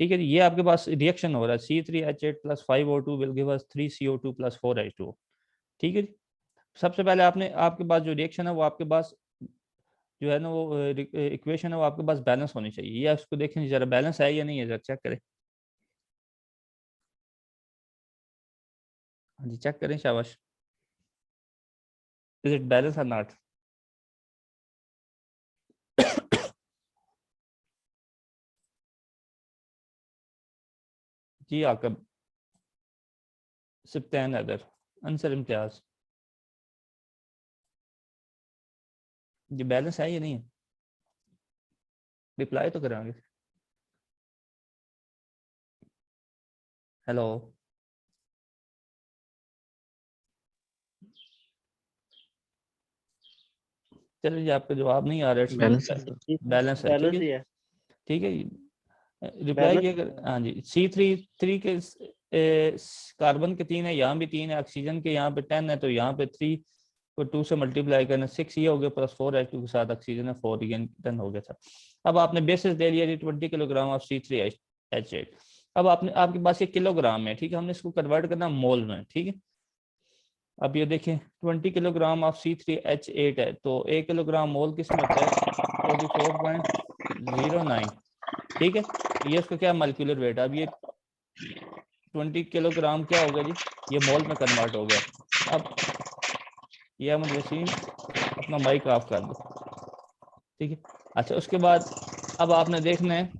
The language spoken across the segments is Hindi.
ठीक है जी, ये आपके पास रिएक्शन हो रहा है C3H8 + 5O2 will give us 3CO2 + 4H2O। ठीक है जी। सबसे पहले आपने आपके पास जो रिएक्शन है वो आपके पास जो है ना वो इक्वेशन है वो आपके पास बैलेंस होनी चाहिए। या उसको देखें जरा बैलेंस है या नहीं है, जरा चेक करें। हाँ जी, चेक करें, शाबाश। Is it balance or not? जी आकब, सिब्तैन हैदर, अंसर इम्तियाज। जी बैलेंस है या नहीं है? रिप्लाई तो कराएंगे। हेलो। चलिए जी, आपका जवाब नहीं आ रहा, इट्स मीन बैलेंस है सर। बैलेंस है। ठीक बैलेंस है, ही है। ठीक है। रिप्लाई बैलेंस किया कर, हाँ जी। C3 के कार्बन के 3 है, यहाँ भी 3 है, ऑक्सीजन के यहाँ पे 10 है, तो यहाँ पे 3 को 2 से मल्टीप्लाई करना 6 ये हो गया, प्लस 4H2 के साथ ऑक्सीजन है 4, ये 10 हो गया था। अब आपने बेसिस ले लिया 20 किलोग्राम ऑफ C3H8। अब आपने आपके पास ये किलोग्राम है, ठीक है, हमने इसको कन्वर्ट करना मोल में। ठीक है, अब ये देखें 20 किलोग्राम ऑफ C3H8 है, तो 1 किलोग्राम मोल किस में होता है? 44.09। ठीक है, ये उसका क्या मॉलिक्यूलर वेट है। अब ये 20 किलोग्राम क्या हो गया जी, ये मोल में कन्वर्ट हो गया। अब ये अहमद वसीम अपना माइक ऑफ कर दो। ठीक है, अच्छा उसके बाद अब आपने देखना है,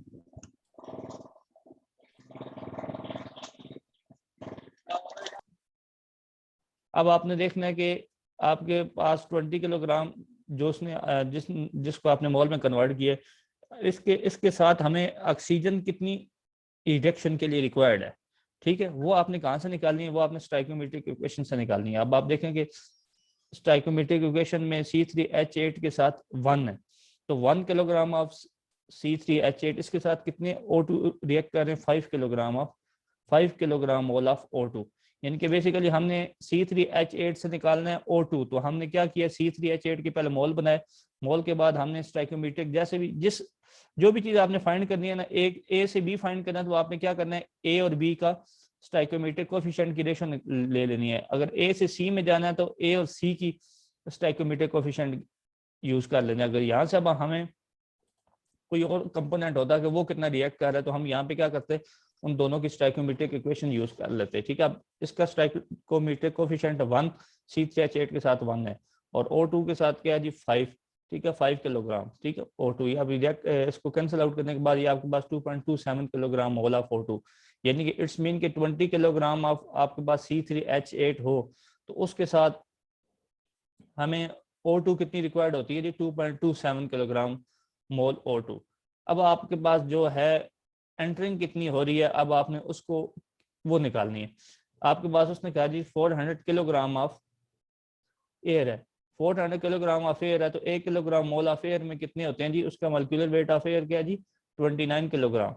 अब आपने देखना है कि आपके पास 20 किलोग्राम जो उसने जिसको आपने मोल में कन्वर्ट किया, इसके इसके साथ हमें ऑक्सीजन कितनी इजेक्शन के लिए रिक्वायर्ड है। ठीक है, वो आपने कहाँ से निकालनी है? वो आपने स्टाइकोमेट्रिक इक्वेशन से निकालनी है। अब आप देखेंगे स्टाइकोमेट्रिक इक्वेशन में C3H8 के साथ 1 है, तो 1 किलोग्राम ऑफ C3H8 इसके साथ कितने O2 रिएक्ट कर रहे हैं? 5 किलोग्राम मोल ऑफ O2। यानी कि बेसिकली हमने C3H8 से निकालना है O2, तो हमने क्या किया, C3H8 के पहले मोल बनाए, मोल के बाद हमने स्टाइकोमेट्रिक जैसे भी जो भी चीज आपने फाइंड करनी है ना, एक A से B फाइंड करना है, तो आपने क्या करना है, A और B का स्टाइकोमेट्रिक कोफिशिएंट की रेशो ले लेनी है। अगर A से C में जाना है तो A और C की स्टाइकोमेट्रिक कोफिशिएंट यूज कर लेना है। अगर यहाँ से अब हमें कोई और कंपोनेंट होता है कि वो कितना रिएक्ट कर रहा है, तो हम यहाँ पे क्या करते हैं, उन दोनों की स्टाइकोमेट्रिक इक्वेशन यूज कर लेते हैं। ठीक है, अब इसका स्टाइकोमेट्रिक कोफिशिएंट 1 C3H8 के साथ 1 है, और O2 के साथ क्या है जी 5। ठीक है, 5 किलोग्राम। ठीक है, O2 अब रिएक्ट इसको कैंसिल आउट करने के बाद ये आपके पास 2.27 किलोग्राम मोल ऑफ O2। यानी कि इट्स मीन कि 20 किलोग्राम ऑफ आपके पास C3H8 हो, तो उसके साथ हमें O2 कितनी रिक्वायर्ड होती है जी? 2.27 किलोग्राम मोल O2। अब आपके पास जो है एंटरिंग कितनी हो रही है, अब आपने उसको वो निकालनी है। आपके पास उसने कहा जी 400 किलोग्राम ऑफ एयर है, 400 किलोग्राम ऑफ एयर है, तो 1 किलोग्राम मोल ऑफ एयर में कितने होते हैं जी? उसका मॉलिक्यूलर वेट ऑफ एयर क्या है जी? 29 किलोग्राम।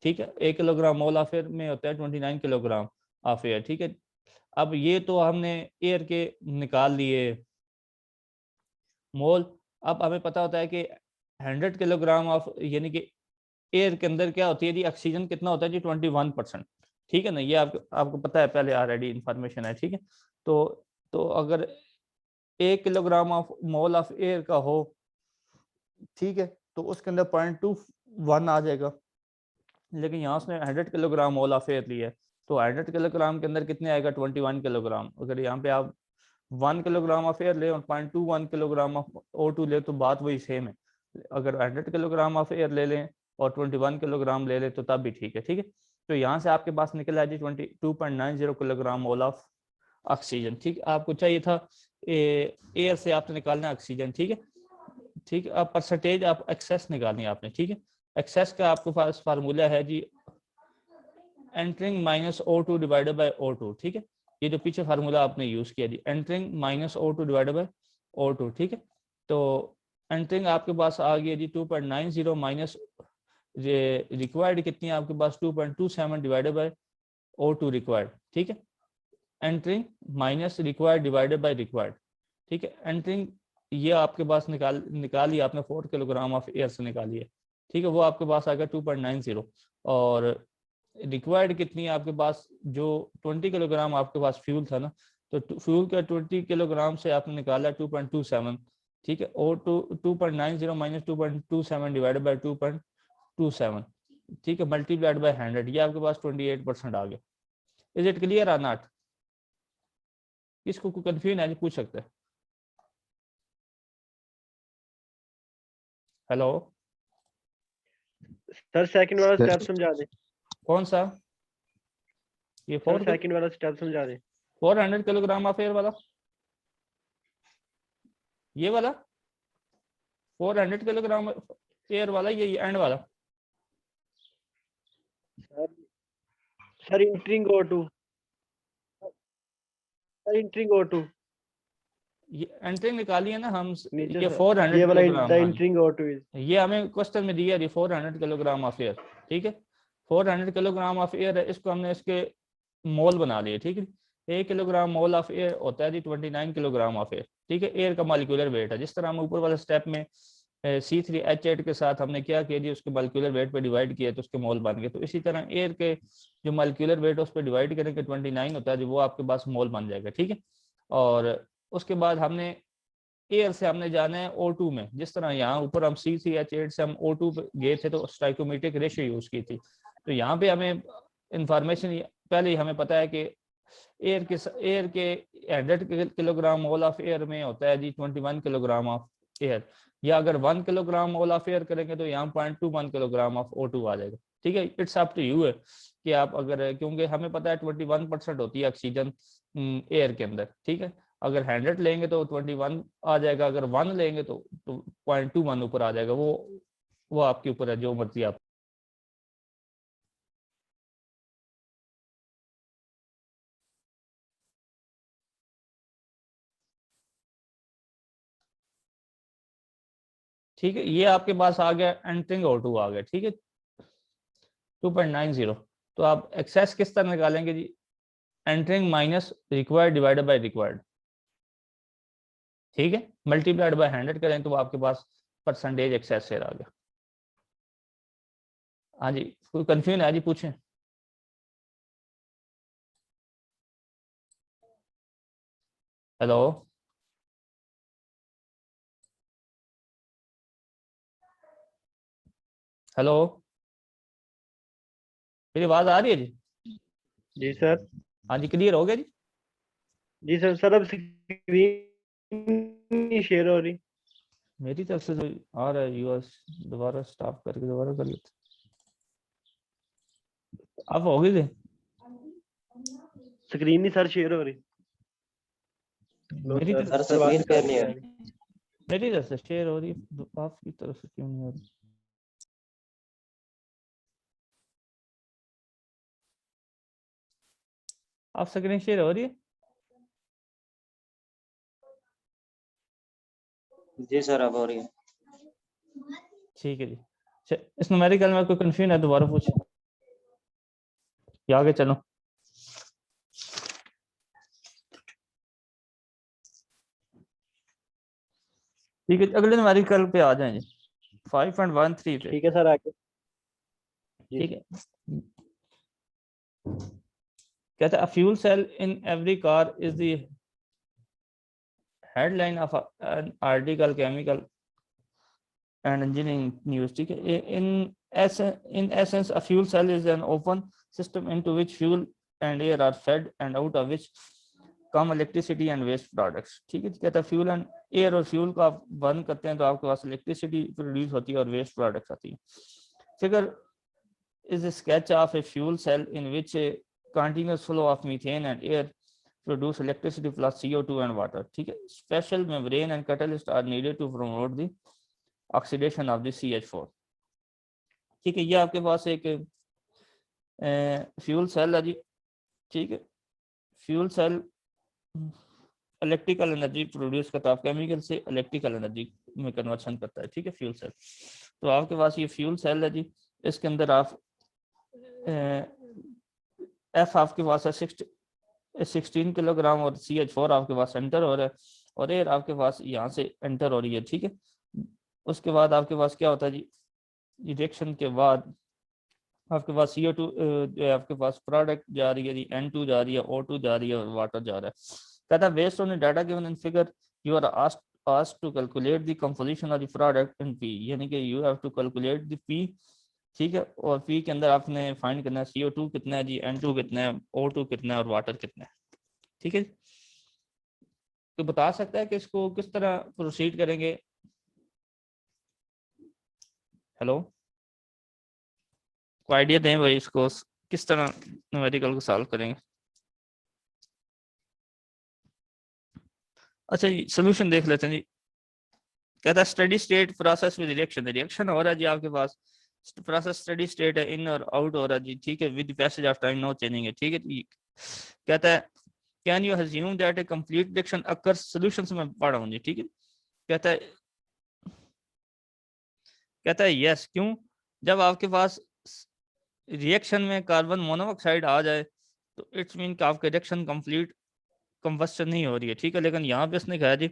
ठीक है, 1 किलोग्राम मोल ऑफ एयर में होता है 29 किलोग्राम ऑफ एयर। ठीक है, अब ये तो हमने एयर के निकाल लिए मोल। अब हमें पता होता है कि 100 किलोग्राम ऑफ यानी कि एयर के अंदर क्या होती है जी? ऑक्सीजन कितना होता है जी? 21%। ठीक है ना, ये आपको पता है, पहले ऑलरेडी इंफॉर्मेशन है। ठीक है, तो अगर 1 kilogram of mole of air का हो, ठीक है, तो उसके अंदर 0.21 आ जाएगा। लेकिन यहाँ उसने 100 किलोग्राम मोल ऑफ एयर लिया है, तो 100 किलोग्राम के अंदर कितने आएगा? 21 किलोग्राम। अगर यहाँ पे आप 1 किलोग्राम ऑफ एयर ले और 0.21 किलोग्राम ऑफ O2 ले, तो बात वही सेम है। अगर 100 किलोग्राम ऑफ एयर ले लें और 21 किलोग्राम ले लें तो तब भी ठीक है। ठीक है, तो यहाँ से आपके पास निकल आया जी 22.90 किलोग्राम मोल ऑफ ऑक्सीजन। ठीक, आपको चाहिए था एयर से आपने निकालना है ऑक्सीजन। ठीक है, ठीक है, अब परसेंटेज आप एक्सेस निकालनी है आपने। ठीक है, एक्सेस का आपके पास फार्मूला है जी entering minus O2 divided by O2। ठीक है, ये जो पीछे फार्मूला आपने यूज किया जी, entering minus O2 divided by O2। ठीक है, तो एंटरिंग आपके पास आ गया जी 2.90 माइनस रिक्वायर्ड कितनी है आपके पास? 2.27 डिवाइडेड बाय O2 रिक्वायर्ड। ठीक है, entering minus required divided by required. ठीक है, एंटरिंग ये आपके पास निकाली आपने 4 किलोग्राम ऑफ एयर से निकाली है। ठीक है, वो आपके पास आ गया 2.90। और रिक्वायर्ड कितनी है आपके पास, जो 20 किलोग्राम आपके पास फ्यूल था ना, तो फ्यूल का 20 किलोग्राम से आपने निकाला 2.27, ठीक है, और 2.90 माइनस 2.27 डिवाइडेड बाई 2.27, ठीक है, मल्टीप्लाइड बाय 100, ये आपके पास 28% आ गया। Is it clear or not? किसको कोई कंफ्यूजन है पूछ सकते हैं। हेलो सर सेकंड वाला स्टेप समझा दे। कौन सा? ये सर सेकंड वाला स्टेप समझा दे। 400 किलोग्राम ऑफ एयर वाला, ये वाला 400 किलोग्राम एयर वाला, ये एंड वाला। Sir entering O2, sir entering O2 ये एंट्रिंग निकालिए ना हम, नीचे ये सर, 400 ये वाला किलोग्राम, द हाँ इंटरिंग O2 इज, ये हमें क्वेश्चन में दिया 400 किलोग्राम ऑफ एयर, ठीक है, 400 किलोग्राम ऑफ एयर है, इसको हमने इसके मोल बना लिए, ठीक है। 1 किलोग्राम मोल ऑफ एयर होता है जी 29 किलोग्राम ऑफ एयर, ठीक है, एयर का मॉलिक्यूलर वेट है। जिस तरह हम ऊपर वाले स्टेप में C3H8 के साथ हमने क्या किया जी, उसके मॉलिक्यूलर वेट पे डिवाइड किया तो उसके मोल बन गए, तो इसी तरह एयर के जो मॉलिक्यूलर वेट है उस पर डिवाइड करेंगे 29 होता है जी, वो आपके पास मोल बन जाएगा, ठीक है। और उसके बाद हमने एयर से हमने जाना है O2 में। जिस तरह यहाँ ऊपर हम C3H8 से हम O2 पे गए थे तो स्टाइकोमेट्रिक रेशियो यूज की थी, तो यहाँ पे हमें इंफॉर्मेशन पहले ही हमें पता है कि एयर के 100 किलोग्राम मोल ऑफ एयर में होता है जी 21 किलोग्राम ऑफ एयर, या अगर 1 किलोग्राम मोल ऑफ एयर करेंगे तो यहाँ 0.21 किलोग्राम ऑफ O2 आ जाएगा, ठीक है। इट्स अप टू यू है कि आप अगर, क्योंकि हमें पता है 21% होती है ऑक्सीजन एयर के अंदर, ठीक है। अगर 100 लेंगे तो 21 आ जाएगा, अगर 1 लेंगे तो 0.21 ऊपर आ जाएगा, वो आपके ऊपर है, जो मर्जी आप। ठीक है, ये आपके पास आ गया एंटरिंग O2 आ गया, ठीक है 2.90। तो आप एक्सेस किस तरह निकालेंगे जी, entering minus required divided by required, ठीक है, मल्टीप्लाइड बाय 100 करें तो आपके पास परसेंटेज एक्सेस से आ गया। हाँ जी, कोई कंफ्यूजन है जी पूछें। हेलो हेलो, मेरी आवाज आ रही है जी? जी सर, हाँ जी, क्लियर हो गया जी? जी सर। सर अब स्क्रीन नहीं शेयर हो रही। मेरी तरफ से तो आ रहा है, यूएस दोबारा स्टॉप करके दोबारा कर लेते, अब हो गई थी। स्क्रीन नहीं सर शेयर हो रही। लो मेरी सर, तरफ सर आवाज शेयर नहीं आ रही। मेरी तरफ से शेयर हो रही है, तो आपकी तरफ से क्यों नहीं हो रही? आप स्क्रीन शेयर हो रही है? जी सर अब हो रही है। ठीक है जी। इस न्यूमेरिकल में कोई कंफ्यूजन है दोबारा पूछे या आगे चलो। ठीक है, अगले न्यूमेरिकल पे आ जाएं जी, 5.13 पे। ठीक है सर, आगे। ठीक है, कहता है fuel cell in every car is the headline of an article chemical and engineering news, ठीक है। in essence a fuel cell is an open system into which fuel and air are fed and out of which come electricity and waste products, ठीक है। कहता है फ्यूल एंड एयर और फ्यूल को आप बंद करते हैं तो आपके पास इलेक्ट्रिसिटी प्रोड्यूस होती है और वेस्ट प्रोडक्ट्स आती है। Figure is a sketch of a fuel cell in which a continuous flow of methane and air produce electricity plus CO2 and water, ठीक है। Special membrane and catalyst are needed to promote the oxidation of the CH4, ठीक है। ये आपके पास एक फ्यूल सेल है जी, ठीक है। Fuel cell electrical energy produce करता है, केमिकल से इलेक्ट्रिकल एनर्जी में कन्वर्शन करता है, ठीक है, फ्यूल सेल। तो आपके पास ये फ्यूल सेल है जी, इसके अंदर आप एफ आपके पास है 16 किलोग्राम और CH4 आपके पास एंटर हो रहा है और एयर आपके पास यहाँ से एंटर हो रही है, ठीक है। उसके बाद आपके पास क्या होता है जी, रिएक्शन के बाद आपके पास CO2 जो है आपके पास प्रोडक्ट जा रही है, N2 जा रही है, O2 जा रही है और वाटर जा रहा है। कहता है based on the data given in figure you are asked to calculate the composition of the product in P, यानी कि you have to calculate the P, ठीक है, और P के अंदर आपने फाइंड करना है CO2 कितना है जी, N2 कितना है, O2 कितना है और वाटर कितना है, ठीक है। तो बता सकता है कि इसको किस तरह प्रोसीड करेंगे? हेलो, कोई आइडिया दें भाई, इसको किस तरह न्यूमेरिकल को सॉल्व करेंगे? अच्छा जी, सोल्यूशन देख लेते हैं जी। कहता है steady state process with reaction हो रहा है जी आपके पास, प्रोसेस स्टडी स्टेट है, इन और आउट हो रहा है जी, ठीक है, with passage of time no changing है, ठीक है जी। कहता है can you assume that a complete reaction occurs, solutions में पढ़ा हूं जी, ठीक है। कहता है यस, क्यों? जब आपके पास रिएक्शन में कार्बन मोनोऑक्साइड आ जाए तो इट्स मीन कि आपका रिएक्शन कंप्लीट कंबस्शन नहीं हो रही है, ठीक है। लेकिन यहाँ पे इसने कहा जी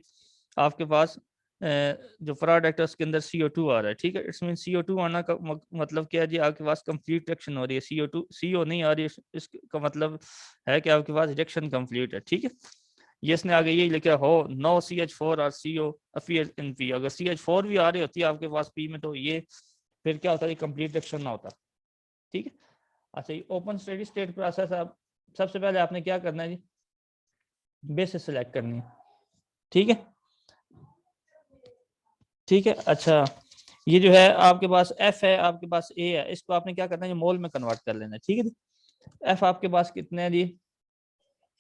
आपके पास जो प्रोडक्ट है उसके अंदर CO2 आ रहा है, ठीक है। इट्स मीन CO2 आना का मतलब क्या है जी, आपके पास कंप्लीट रिएक्शन हो रही है, CO नहीं आ रही है, इसका मतलब है कि आपके पास रिएक्शन कंप्लीट है, ठीक है। ये इसने आगे यही लिखा हो नो CH4 और CO अपीयर इन P, अगर CH4 भी आ रही होती है आपके पास P में तो ये फिर क्या होता है, कंप्लीट रिएक्शन ना होता, ठीक है। अच्छा, ये ओपन स्टडी स्टेट प्रोसेस, आप सबसे पहले आपने क्या करना है जी, बेसिस सेलेक्ट करनी है, ठीक है, ठीक है। अच्छा, ये जो है आपके पास F है, आपके पास A है, इसको आपने क्या करना है, मोल में कन्वर्ट कर लेना है, ठीक है जी। F आपके पास कितने हैं जी,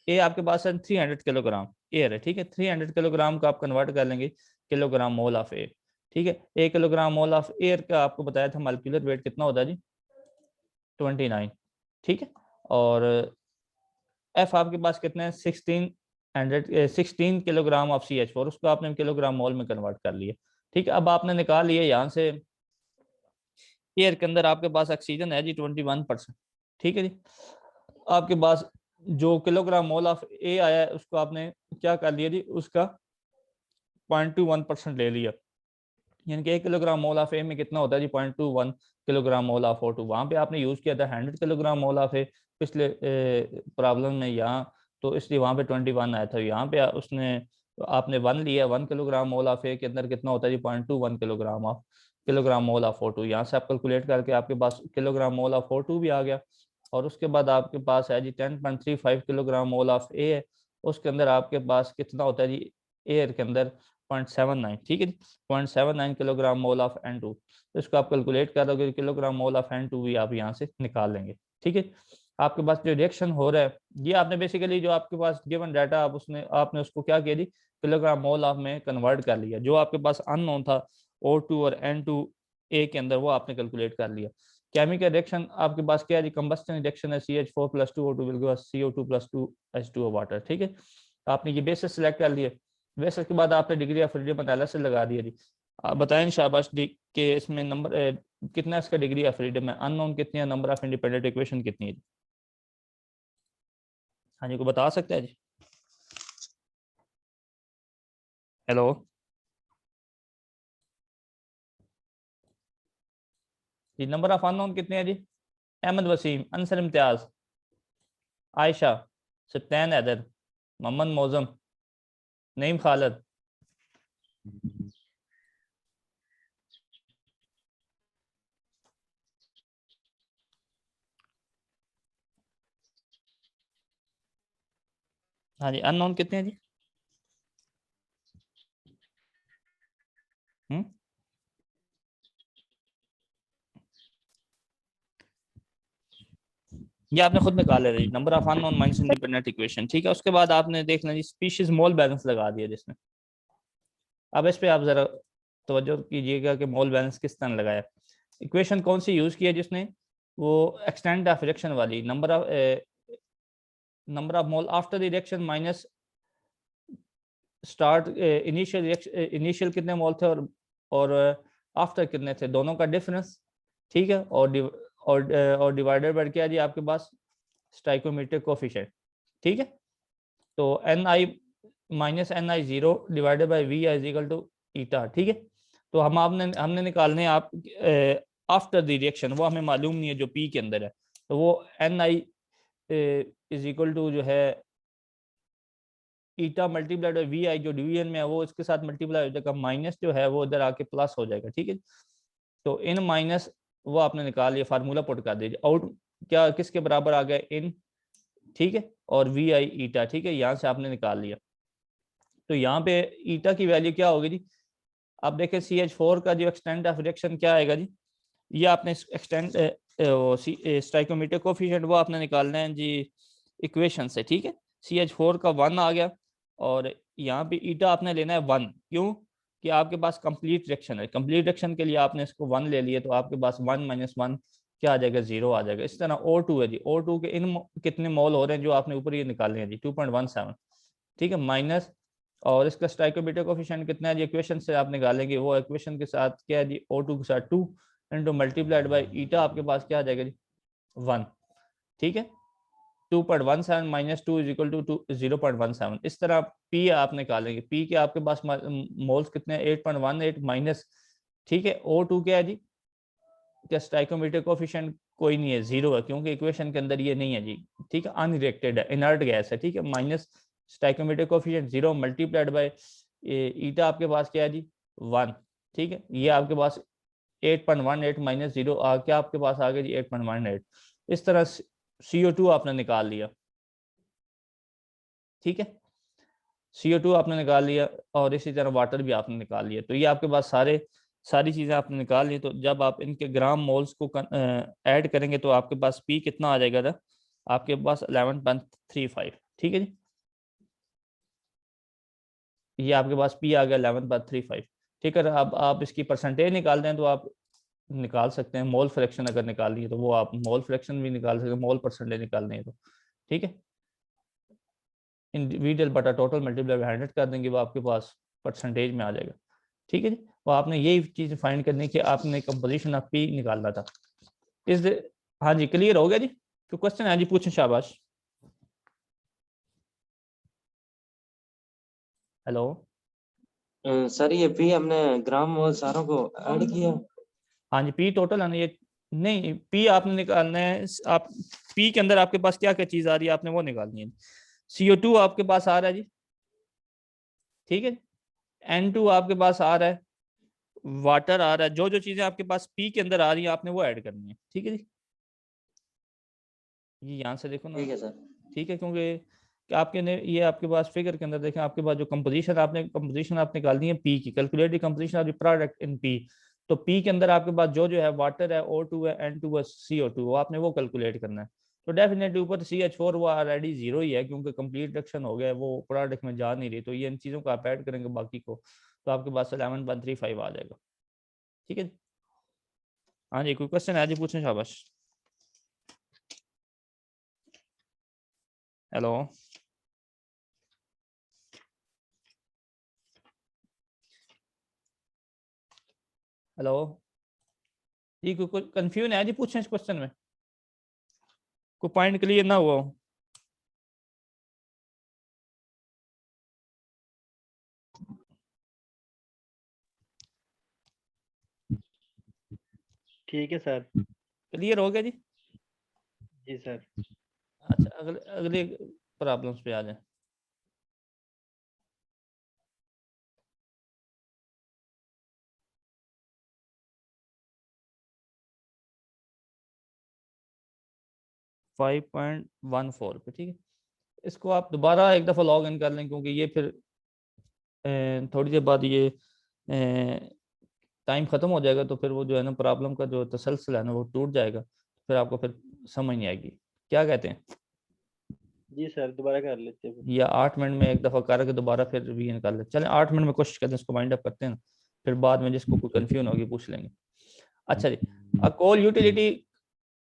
A आपके पास है 300 किलोग्राम एयर है, ठीक है। 300 किलोग्राम का आप कन्वर्ट कर लेंगे किलोग्राम मोल ऑफ एयर, ठीक है। 1 किलोग्राम मोल ऑफ एयर का आपको बताया था मॉलिक्यूलर वेट कितना होता है जी, 29, ठीक है। और F आपके पास कितना है 16 किलोग्राम ऑफ CH4, उसको आपने किलोग्राम मोल में कन्वर्ट कर लिया, ठीक है। अब आपने निकाल लिया यहाँ से एयर के अंदर आपके पास ऑक्सीजन है जी 21%, ठीक है जी। आपके पास जो किलोग्राम मोल ऑफ ए आया है उसको आपने क्या कर लिया जी, उसका 0.21% ले लिया, यानी कि 1 किलोग्राम मोल ऑफ ए में कितना होता है जी 0.21 किलोग्राम मोल ऑफ O2। वहाँ पे आपने यूज़ किया था 100 किलोग्राम मोल ऑफ ए पिछले प्रॉब्लम में यहाँ, तो इसलिए वहाँ पे 21 आया था। यहाँ पे उसने आपने 1 लिया, 1 किलोग्राम मोल ऑफ ए के अंदर कितना होता है जी 0.21 किलोग्राम मोल ऑफ O2। यहाँ से आप कैलकुलेट करके आपके पास किलोग्राम मोल ऑफ O2 भी आ गया, और उसके बाद आपके पास है जी 10.35 किलोग्राम मोल ऑफ ए है, उसके अंदर आपके पास कितना होता है जी एयर के अंदर 0.79, ठीक है जी, 0.79 किलोग्राम मोल ऑफ N2। तो इसको आप कैलकुलेट करोगे किलोग्राम मोल ऑफ N2 भी आप यहाँ से निकाल लेंगे, ठीक है। आपके पास जो रिएक्शन हो रहा है, ये आपने बेसिकली जो आपके पास गिवन डाटा आप आपने उसको क्या किया जी, किलोग्राम मोल ऑफ में कन्वर्ट कर लिया। जो आपके पास अननोन था O2 और N2 ए के अंदर, वो आपने कैलकुलेट कर लिया। केमिकल रिएक्शन आपके पास क्या है जी, कंबस्टन रिएक्शन है, CH4 + 2 O2 will CO2 + 2 H2O water, ठीक है। आपने ये बेसिस सेलेक्ट कर लिए, बेसिस के बाद आपने डिग्री ऑफ फ्रीडम एनालिसिस लगा दिया जी। आप बताएं शाबाश कि इसमें नंबर कितना इसका डिग्री ऑफ फ्रीडम है, अननोन कितनी है, नंबर ऑफ इंडिपेंडेंट इक्वेशन कितनी है जी? हाँ जी, को बता सकते हैं जी? हेलो, जी नंबर ऑफ अननोन कितने हैं जी? अहमद वसीम, अनसर इम्तियाज, आयशा, सत्तैन हैदर, मोहम्मद मौजम, नईम खालिद। हाँ जी, अननोन कितने हैं जी? ये आपने खुद निकाले जी, number of unknown minus independent equation, ठीक है। उसके बाद आपने देखना जी स्पीशीज मोल बैलेंस लगा दिया जिसमें। अब इस पे आप जरा तवज्जो कीजिएगा कि मोल बैलेंस किस तरह लगाया। इक्वेशन कौन सी यूज की है जिसने, वो एक्सटेंट ऑफ रिएक्शन वाली, number of mole after the reaction minus start initial कितने मोल थे और आफ्टर कितने थे, दोनों का डिफरेंस, ठीक है। और डिवाइडेड बाय क्या जी आपके पास स्टाइकोमेट्रिक कोफिशिएंट, ठीक है। तो Ni minus Ni0 divided by V is equal to eta, ठीक है। तो हमने निकालने आप आफ्टर द रिएक्शन, वो हमें मालूम नहीं है जो पी के अंदर है, तो वो NI इज इक्वल टू जो है ईटा मल्टीप्लाइड बाय VI, जो डिवीजन में है वो इसके साथ मल्टीप्लाई हो जाएगा, माइनस जो है वो इधर आके प्लस हो जाएगा, ठीक है। तो इन माइनस वो आपने निकाल लिया, फार्मूला पुट कर दीजिए, आउट क्या किसके बराबर आ गया, इन, ठीक है, और VI ईटा, ठीक है, यहाँ से आपने निकाल लिया। तो यहाँ पे ईटा की वैल्यू क्या होगी जी, आप देखें CH4 का जो एक्सटेंट ऑफ रिएक्शन क्या आएगा जी, ये आपने एक्सटेंट स्टाइकोमीटर कोफिशिएंट वो आपने निकालना है जी इक्वेशन से, ठीक है। CH4 का 1 आ गया, और यहाँ पे ईटा आपने लेना है 1, क्यों कि आपके पास कंप्लीट रिएक्शन है, कंप्लीट रिएक्शन के लिए आपने इसको 1 ले लिया, तो आपके पास 1 - 1 क्या आ जाएगा, 0 आ जाएगा। इस तरह O2 है जी, O2 के इन कितने मोल हो रहे हैं जो आपने ऊपर ये निकाले हैं जी, 2.17, ठीक है, माइनस, और इसका स्टाइकोमीटर कोफिशिएंट कितना है जी, इक्वेशन से आप निकालेंगे, वो इक्वेशन के साथ क्या है जी, O2 के साथ 2 इंटू मल्टीप्लाइड बाई ईटा, आपके पास क्या आ जाएगा जी, 1, ठीक है। 2.17 माइनस 2 इज इक्वल टू 0.17। इस तरह पी आप निकालेंगे, पी के आपके पास मोल्स कितने हैं, 8.18 माइनस, ठीक है, O2 क्या है जी, क्या स्टाइकोमीटर कोफिशिएंट कोई नहीं है, 0 है, क्योंकि इक्वेशन के अंदर ये नहीं है जी, ठीक है, अनरिएक्टेड है, इनर्ट गैस है, ठीक है, minus stoichiometric coefficient 0 multiplied by eta आपके पास क्या है जी, 1, ठीक है, ये आपके पास 8.18 माइनस 0 क्या आपके पास आ गया जी, 8.18। इस तरह CO2 आपने निकाल लिया, ठीक है, CO2 आपने निकाल लिया, और इसी तरह वाटर भी आपने निकाल लिया। तो ये आपके पास सारी चीज़ें आपने निकाल ली। तो जब आप इनके ग्राम मोल्स को ऐड करेंगे तो आपके पास पी कितना आ जाएगा था, आपके पास 11.35, ठीक है जी, ये आपके पास पी आ गया 11.35, ठीक है। अब आप इसकी परसेंटेज निकाल दें तो आप निकाल सकते हैं, मोल फ्रैक्शन अगर निकालनी है तो वो आप मोल फ्रैक्शन भी निकाल सकते हैं, मोल परसेंटेज निकालनी है तो, ठीक है, इंडिविजुअल बटा टोटल मल्टीप्लाई बाय 100 कर देंगे, वो आपके पास परसेंटेज में आ जाएगा, ठीक है जी। वो आपने यही चीज़ फाइंड करनी कि आपने कंपोजिशन ऑफ पी निकालना था। इस हाँ जी, क्लियर हो गया जी, तो क्वेश्चन है जी, पूछें, शाबाश। हेलो, सर ये पी हमने ग्राम मोल सारों को ऐड किया। हाँ जी, पी टोटल है ना ये, नहीं पी आपने निकालना है, आप पी के अंदर आपके पास क्या क्या चीज़ आ रही है आपने वो निकालनी है। CO2 आपके पास आ रहा है जी, ठीक है, N2 आपके पास आ रहा है, वाटर आ रहा है, जो जो चीजें आपके पास पी के अंदर आ रही है आपने वो ऐड करनी है, ठीक है जी। ये यहाँ से देखो ना, ठीक है सर। ठीक है, क्योंकि कि आपके ने ये आपके पास फिगर के अंदर देखें, आपके पास जो कंपोजिशन आपने निकालनी है पी की, calculate the composition of the product in P. तो पी के अंदर आपके पास जो जो है वाटर है, O2 है, N2 है, CO2, वो आपने वो कैलकुलेट करना है। तो डेफिनेटली ऊपर CH4 वो ऑलरेडी 0 ही है, क्योंकि कंप्लीट रिएक्शन हो गया है, वो प्रोडक्ट में जा नहीं रही। तो ये इन चीज़ों को आप ऐड करेंगे बाकी को, तो आपके पास 11.35 आ जाएगा, ठीक है। हाँ जी, कोई क्वेश्चन है जी, पूछें, शाबाश। हेलो, हेलो जी, कोई कंफ्यूजन है जी, पूछें इस क्वेश्चन में, कोई पॉइंट क्लियर ना हुआ हो। ठीक है सर। क्लियर हो गया जी। जी सर। अच्छा, अगले अगले प्रॉब्लम्स पे आ जाए। फाइव 5.14 पे, ठीक है, इसको आप दोबारा एक दफ़ा लॉग इन कर लें, क्योंकि ये फिर थोड़ी देर बाद ये टाइम ख़त्म हो जाएगा, तो फिर वो जो है ना प्रॉब्लम का जो तसलसल है ना वो टूट जाएगा, फिर आपको फिर समझ नहीं आएगी। क्या कहते हैं, जी सर, दोबारा कर लेते हैं। या 8 मिनट में एक दफ़ा करके दोबारा फिर रिवीजन कर ले, चलें 8 मिनट में कोशिश करते हैं, इसको वाइंड अप करते हैं, फिर बाद में जिसको कोई कंफ्यूजन होगी पूछ लेंगे। अच्छा जी, a coal utility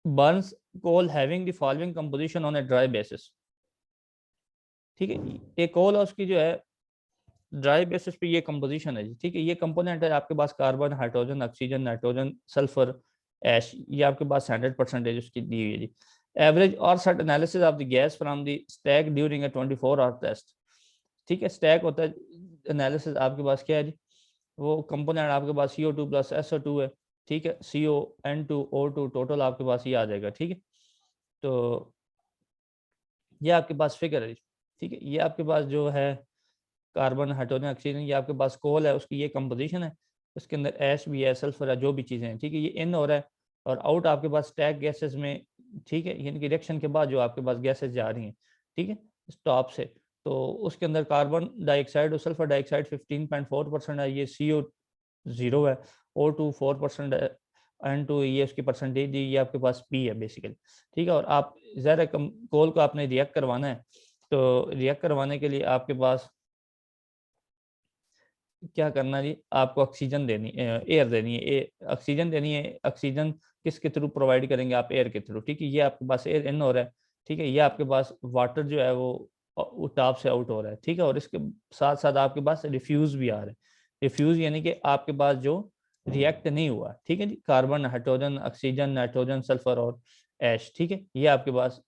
burns coal having the following composition on a dry basis, ठीक है, एक कोल है उसकी जो है ड्राई बेसिस पे ये कंपोजिशन है जी, ठीक है, ये कंपोनेंट है आपके पास carbon, hydrogen, oxygen, nitrogen, sulphur, ash, ये आपके पास 100% उसकी दी हुई है जी। Average Orsat analysis of the gas from the stack during a 24 hour test, ठीक है, स्टैक होता है एनालिसिस आपके पास क्या है जी, वो कंपोनेंट आपके पास CO2 प्लस SO2 है, ठीक है, CO N2O2 टोटल आपके पास ये आ जाएगा। ठीक है, तो ये आपके पास फिगर है। ठीक है, ये आपके पास जो है कार्बन, हाइड्रोजन, ऑक्सीजन, ये आपके पास कोल है, उसकी ये कंपोजिशन है, उसके अंदर ऐश भी है, सल्फर है, जो भी चीज़ें हैं। ठीक है, ये इन हो रहा है और आउट आपके पास स्टैक गैसेस में। ठीक है, यानी कि रिएक्शन के बाद जो आपके पास गैसेस जा रही हैं, ठीक है, टॉप से, तो उसके अंदर कार्बन डाइऑक्साइड और सल्फर डाइऑक्साइड 15.4% है, ये CO 0 है, O2 4% है, N2 ये उसकी परसेंटेज, ये आपके पास P है बेसिकली। ठीक है, और आप ज़रा कोल को आपने रिएक्ट करवाना है, तो रिएक्ट करवाने के लिए आपके पास क्या करना जी, आपको ऑक्सीजन देनी, एयर देनी है, ऑक्सीजन देनी है। ऑक्सीजन किसके थ्रू प्रोवाइड करेंगे आप? एयर के थ्रू। ठीक है, ये आपके पास एयर इन हो रहा है। ठीक है, ये आपके पास वाटर जो है वो टॉप से आउट हो रहा है। ठीक है, और इसके साथ साथ आपके पास रिफ्यूज भी आ रहा है। रिफ्यूज यानी कि आपके पास जो रिएक्ट नहीं हुआ। ठीक है जी, carbon, hydrogen, oxygen, nitrogen, sulphur और ऐश। ठीक है, ये आपके पास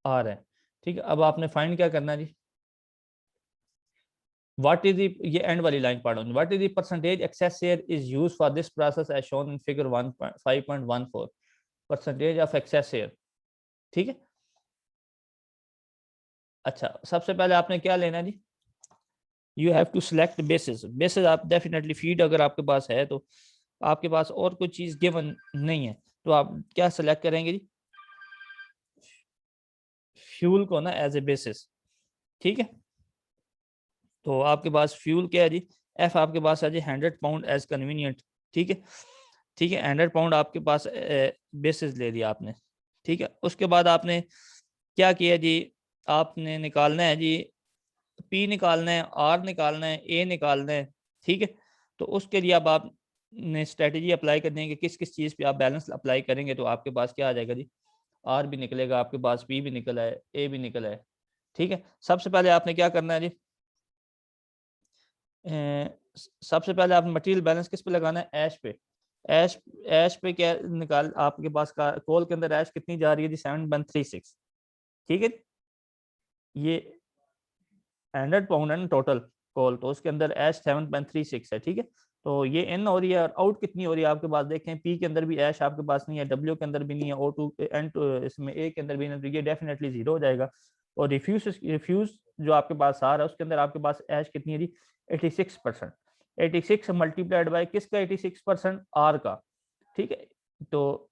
आ रहा है। ठीक है, अब आपने फाइंड क्या करना है जी, what is the, ये एंड वाली लाइन पढ़ो, what is the percentage excess air is used for this process as shown in figure 5.14 percentage of excess air। ठीक है, अच्छा, सबसे पहले आपने क्या लेना है जी, you have to select basis. Basis आप डेफिनेटली फीड अगर आपके पास है तो आपके पास और कोई चीज गिवन नहीं है, तो आप क्या सिलेक्ट करेंगे जी, फ्यूल को ना एज ए बेसिस। ठीक है, तो आपके पास फ्यूल क्या है जी, एफ आपके पास है जी 100 पाउंड एज कन्वीनियंट। ठीक है, ठीक है, 100 पाउंड आपके पास बेसिस ले लिया आपने। ठीक है, उसके बाद आपने क्या किया जी, आपने निकालना है जी, पी निकालना है, आर निकालना है, ए निकालना है। ठीक है, तो उसके लिए अब आपने स्ट्रेटेजी अप्लाई करनी है कि किस किस चीज़ पे आप बैलेंस अप्लाई करेंगे, तो आपके पास क्या आ जाएगा जी, आर भी निकलेगा, आपके पास पी भी निकला है, ए भी निकला है। ठीक है, सबसे पहले आपने क्या करना है जी, सबसे पहले आप मटेरियल बैलेंस किस पे लगाना है, ऐश पे। ऐश ऐश पे क्या निकाल, आपके पास का कोल के अंदर ऐश कितनी जा रही है जी, 7.36। ठीक है, ये 100 पाउंड है ना टोटल कोल, तो उसके अंदर ऐश 7.36 है। ठीक है, तो ये इन हो रही है, और आउट कितनी हो रही है आपके पास, देखें पी के अंदर भी ऐश आपके पास नहीं है, डब्ल्यू के अंदर भी नहीं है, O2 N2 इसमें ए के अंदर भी नहीं, तो ये डेफिनेटली जीरो हो जाएगा। और रिफ्यूज जो आपके पास आ रहा है उसके अंदर आपके पास ऐश कितनी है जी, 86%। 86 मल्टीप्लाइड बाय किसका, 86% आर का। ठीक है, तो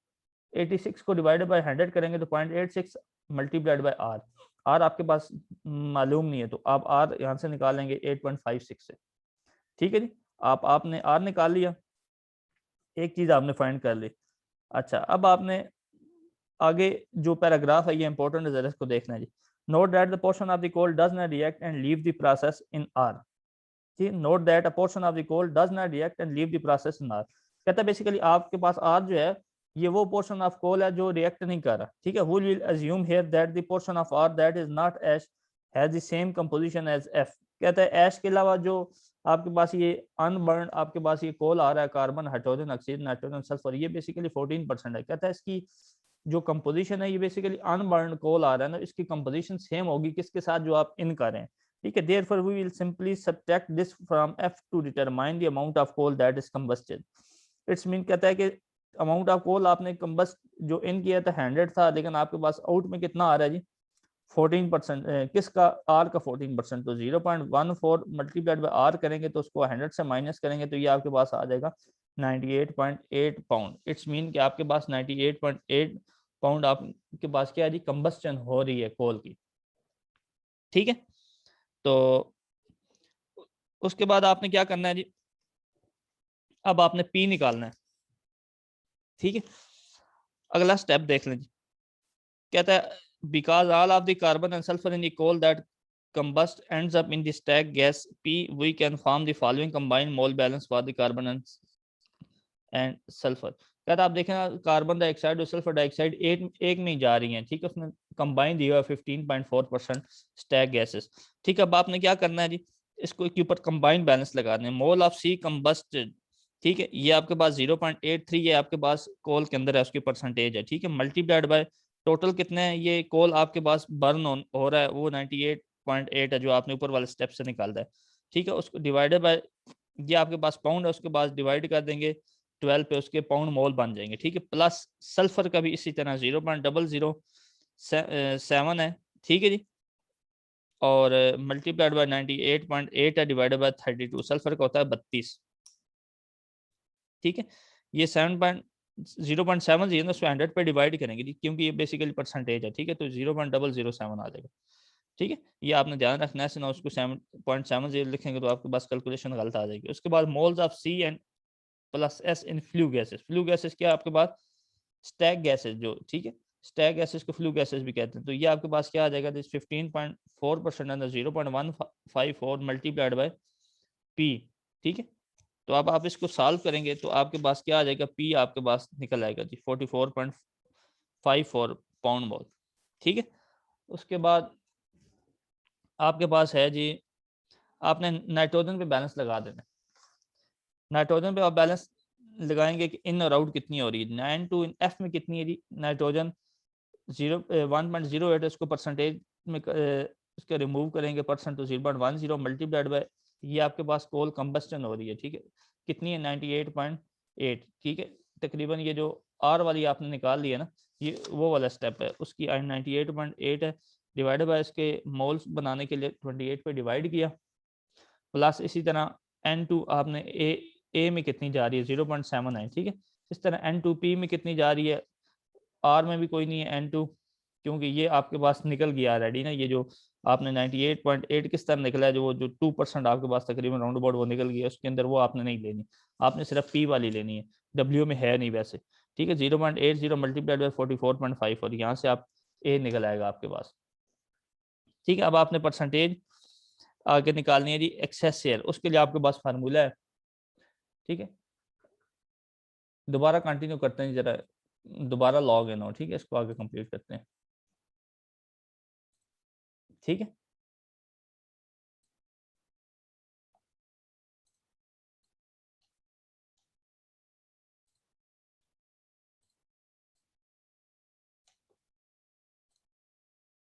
86 को डिवाइडेड बाय 100 करेंगे तो 0.86 मल्टीप्लाइड बाय आर। आर आपके पास मालूम नहीं है, तो आप आर यहाँ से निकालेंगे 8.56 से। ठीक है जी, आपने आर निकाल लिया, एक चीज आपने फाइंड कर ली। अच्छा, अब आपने आगे जो पैराग्राफ है ये इंपॉर्टेंट है, जरा इसको देखना है जी। Note that the portion of the coal does not react and leave the process in are. Note that a portion of the coal does not react and leave the process in are. कहता है बेसिकली आपके पास आर जो है ये वो पोर्शन ऑफ कोल है जो रिएक्ट नहीं कर रहा। ठीक है, who will assume here that the portion of R that is not ash has the same composition as F। कहता है ऐश के अलावा जो आपके पास ये अनबर्न आपके पास ये कोल आ रहा है, carbon, hydrogen, oxygen, nitrogen, sulphur, ये बेसिकली 14% है। कहता है इसकी जो कंपोजिशन है ये बेसिकली अनबर्न कोल आ रहा है ना, इसकी कंपोजिशन सेम होगी किसके साथ, जो आप इन करें। ठीक है, therefore we will simply subtract this from F to determine the amount of coal that is combusted। It's mean कहता है कि अमाउंट ऑफ कोल आपने कंबस्ट जो इन किया था 100 था, लेकिन आपके पास आउट में कितना आ रहा है जी, 14%। किसका, आर का 14%। तो 0.14 मल्टीप्लाइड बाय आर करेंगे तो उसको 100 से माइनस करेंगे तो ये आपके पास आ जाएगा 98.8 पाउंड। इट्स मीन कि आपके पास 98.8 पाउंड आपके पास क्या है जी, कंबस्टन हो रही है कोल की। ठीक है, तो उसके बाद आपने क्या करना है जी, अब आपने पी निकालना है। ठीक है, अगला स्टेप देख लें जी, कहता है because all of the carbon and sulphur in the coal that combust ends up in the stack gas P, we can form the following combined mole balance for the carbon and sulfur। कहता आप देखें ना, कार्बन डाइऑक्साइड और सल्फर डाइऑक्साइड एक में ही जा रही हैं। ठीक है, उसने कंबाइन दिया है 15.4% स्टैक गैसेस। ठीक है, अब आपने क्या करना है जी, इसको के ऊपर कंबाइंड बैलेंस लगाने हैं। मोल ऑफ सी कंबस्टेड, ठीक है, ये आपके पास 0.83 ये आपके पास कोल के अंदर है, उसकी परसेंटेज है। ठीक है, मल्टीप्लाइड बाय टोटल कितने हैं, ये कोल आपके पास बर्न हो रहा है वो 98.8 है जो आपने ऊपर वाले स्टेप से निकालता है। ठीक है, उसको डिवाइडेड बाय, ये आपके पास पाउंड है, उसके बाद डिवाइड कर देंगे 12 पे उसके पाउंड मोल बन जाएंगे, ठीक है। प्लस सल्फर का भी इसी तरह 0.007 है, ठीक है जी, और मल्टीप्लाइड बाय 98.8 है डिवाइडेड बाय 32, सल्फर का होता है 32, ठीक है। ये 0.7 ना उसको 100 पे डिवाइड करेंगे जी, क्योंकि ये बेसिकली परसेंटेज है, ठीक है, तो 0.007 आ जाएगा, ठीक है। ये आपने ध्यान रखना है, ना उसको 7.70 लिखेंगे तो आपके पास कैलकुलेशन गलत आ जाएगी। उसके बाद moles of C and plus S in flue gases, flue gases क्या आपके पास स्टैक गैसेस जो, ठीक है, स्टैक गैसेस को फ्लू गैसेस भी कहते हैं। तो ये आपके पास क्या आ जाएगा, दिस 15.4% अंदर 0.154 मल्टीप्लाइड बाय पी, ठीक है। तो अब आप इसको सॉल्व करेंगे तो आपके पास क्या आ जाएगा, पी आपके पास निकल आएगा जी 44.54 पाउंड मोल, ठीक है। उसके बाद आपके पास है जी, आपने नाइट्रोजन पे बैलेंस लगा देना। नाइट्रोजन पे आप बैलेंस लगाएंगे कि इन और आउट कितनी हो रही है, 9 टू इन एफ में कितनी है जी, नाइट्रोजन 1.08, इसको परसेंटेज में इसके रिमूव करेंगे परसेंट तो 0.10 मल्टीप्लाइड बाय, ये आपके पास कोल कंबस्टन हो रही है, ठीक है, कितनी है 98.8, ठीक है। तकरीबन ये जो आर वाली आपने निकाल लिया ना, ये वो वाला स्टेप है, उसकी 98.8 है, डिवाइड बाय इसके मोल्स बनाने के लिए 28 पे डिवाइड किया, प्लस इसी तरह N2 आपने ए में कितनी जा रही है 0.7 है, ठीक है। इस तरह N2P में कितनी जा रही है, आर में भी कोई नहीं है N2, क्योंकि ये आपके पास निकल गया रेडी ना, ये जो आपने 98.8 किस तरह निकला है, जो 2% आपके पास तकरीबन राउंड अबाउट वो निकल गया, उसके अंदर वो आपने नहीं लेनी, आपने सिर्फ पी वाली लेनी है, डब्ल्यू में है नहीं वैसे, ठीक है। 0.80 मल्टीप्लाइड बाय 44.5 और यहाँ से आप ए निकल आएगा आपके पास, ठीक है। अब आपने परसेंटेज आगे निकालनी है जी एक्सेस शेयर, उसके लिए आपके पास फार्मूला है, ठीक है। दोबारा कंटिन्यू करते हैं जरा, दोबारा लॉग इन हो, ठीक है, इसको आगे कंप्लीट करते हैं, ठीक है।